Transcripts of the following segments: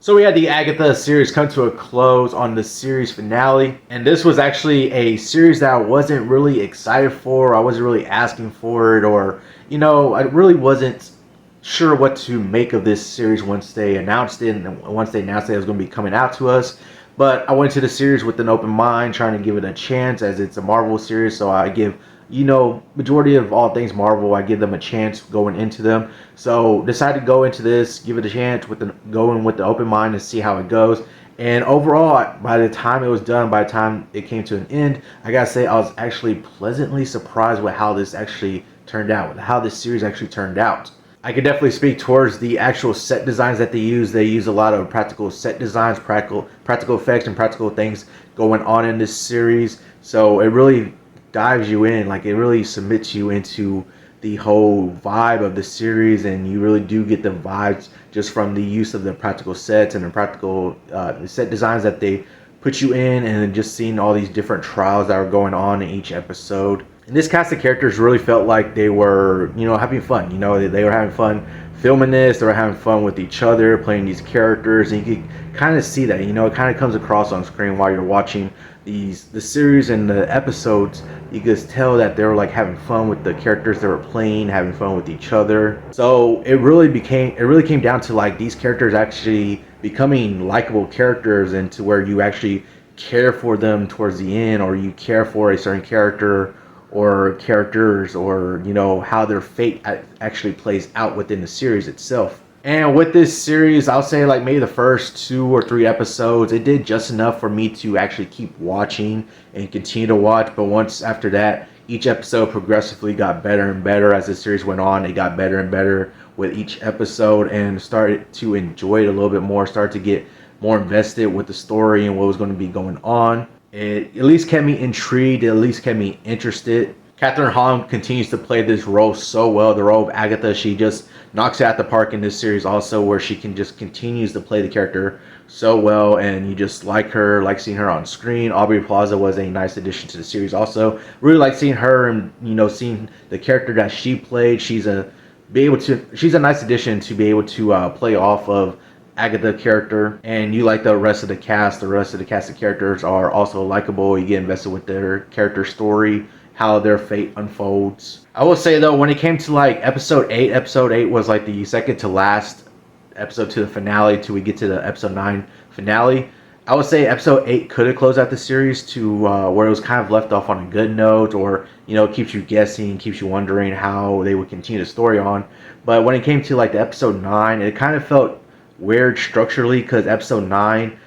So we had the Agatha series come to a close on the series finale, and this was actually a series that I wasn't really excited for. I wasn't really asking for it, or I really wasn't sure what to make of this series once they announced it, and once they announced that it was going to be coming out to us. But I went to the series with an open mind, trying to give it a chance, as it's a Marvel series, so I give majority of all things Marvel, I give them a chance going into them. So decided to go into this, give it a chance going with the open mind and see how it goes. And overall, by the time it was done, by the time it came to an end, I gotta say I was actually pleasantly surprised with how this actually turned out, with how this series actually turned out. I could definitely speak towards the actual set designs that they use. They use a lot of practical set designs, practical effects, and practical things going on in this series. So it really dives you in, like it really submits you into the whole vibe of the series, and you really do get the vibes just from the use of the practical sets and the practical set designs that they put you in, and then just seeing all these different trials that are going on in each episode. And this cast of characters really felt like they were, having fun. They were having fun filming this. They were having fun with each other, playing these characters, and you could kind of see that. It kind of comes across on screen while you're watching the series and the episodes. You could tell that they were like having fun with the characters they were playing, having fun with each other. So it really came down to like these characters actually becoming likable characters, and to where you actually care for them towards the end, or you care for a certain character or characters, or how their fate actually plays out within the series itself. And with this series, I'll say like maybe the first 2 or 3 episodes, it did just enough for me to actually keep watching and continue to watch. But once after that, each episode progressively got better and better as the series went on. It got better and better with each episode, and started to enjoy it a little bit more, started to get more invested with the story and what was going to be going on. It at least kept me intrigued, it at least kept me interested. Catherine Hahn continues to play this role so well. The role of Agatha, she just knocks it out the park in this series also, where she can just continues to play the character so well, and you just like her, like seeing her on screen. Aubrey Plaza was a nice addition to the series also. Really like seeing her, and seeing the character that she played. She's a nice addition to be able to play off of Agatha character. And you like the rest of the cast. The rest of the cast of characters are also likable. You get invested with their character story, how their fate unfolds. I will say though, when it came to like episode 8 was like the second to last episode to the finale, till we get to the episode 9 finale. I would say episode 8 could have closed out the series to where it was kind of left off on a good note, or keeps you guessing, keeps you wondering how they would continue the story on. But when it came to like the episode 9, it kind of felt weird structurally, because episode 9,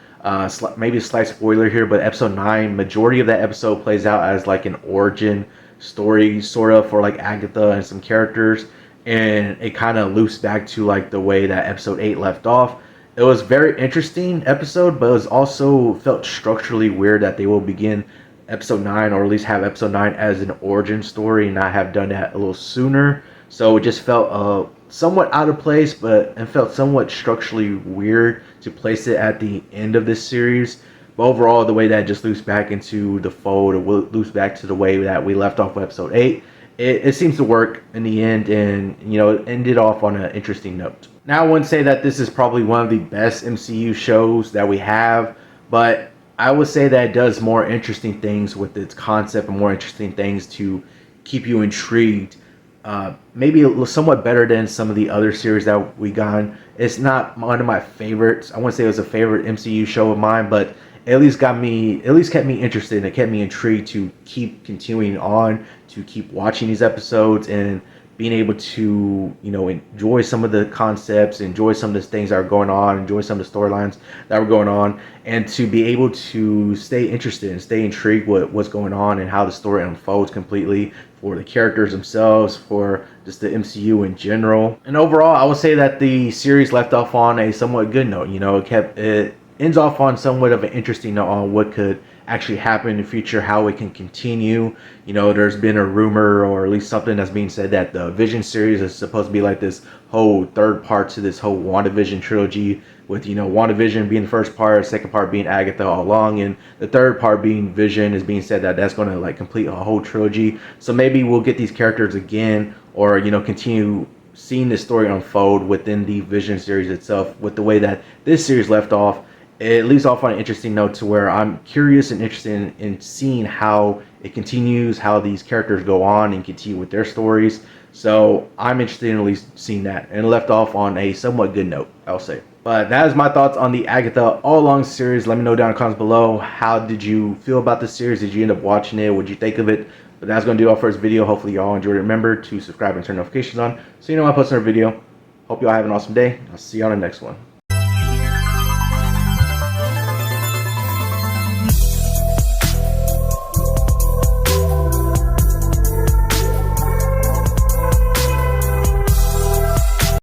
maybe a slight spoiler here, but episode 9, majority of that episode plays out as like an origin story sort of for like Agatha and some characters, and it kind of loops back to like the way that episode 8 left off. It was very interesting episode, but it was also felt structurally weird that they will begin episode 9, or at least have episode 9 as an origin story, and not have done that a little sooner. So it just felt somewhat out of place, but it felt somewhat structurally weird to place it at the end of this series. But overall, the way that it just loops back into the fold, or loops back to the way that we left off with episode 8, it seems to work in the end, and it ended off on an interesting note. Now, I wouldn't say that this is probably one of the best MCU shows that we have, but I would say that it does more interesting things with its concept, and more interesting things to keep you intrigued. Maybe somewhat better than some of the other series that we got. It's not one of my favorites. I wouldn't say it was a favorite MCU show of mine, but it at least kept me interested, and it kept me intrigued to keep continuing on, to keep watching these episodes, and being able to enjoy some of the concepts, enjoy some of the things that are going on, enjoy some of the storylines that were going on, and to be able to stay interested and stay intrigued with what's going on and how the story unfolds completely, for the characters themselves, for just the MCU in general. And overall, I would say that the series left off on a somewhat good note. It ends off on somewhat of an interesting note on what could actually happen in the future, how it can continue. There's been a rumor, or at least something that's being said, that the Vision series is supposed to be like this whole third part to this whole WandaVision trilogy, with WandaVision being the first part, second part being Agatha All Along, and the third part being Vision. Is being said that that's going to like complete a whole trilogy. So maybe we'll get these characters again, or continue seeing this story unfold within the Vision series itself, with the way that this series left off. It leaves off on an interesting note to where I'm curious and interested in seeing how it continues, how these characters go on and continue with their stories. So I'm interested in at least seeing that, and left off on a somewhat good note, I'll say. But that is my thoughts on the Agatha All Along series. Let me know down in the comments below. How did you feel about this series? Did you end up watching it? What did you think of it? But that's going to do all for this video. Hopefully y'all enjoyed it. Remember to subscribe and turn notifications on so you know when I post another video. Hope y'all have an awesome day. I'll see you on the next one.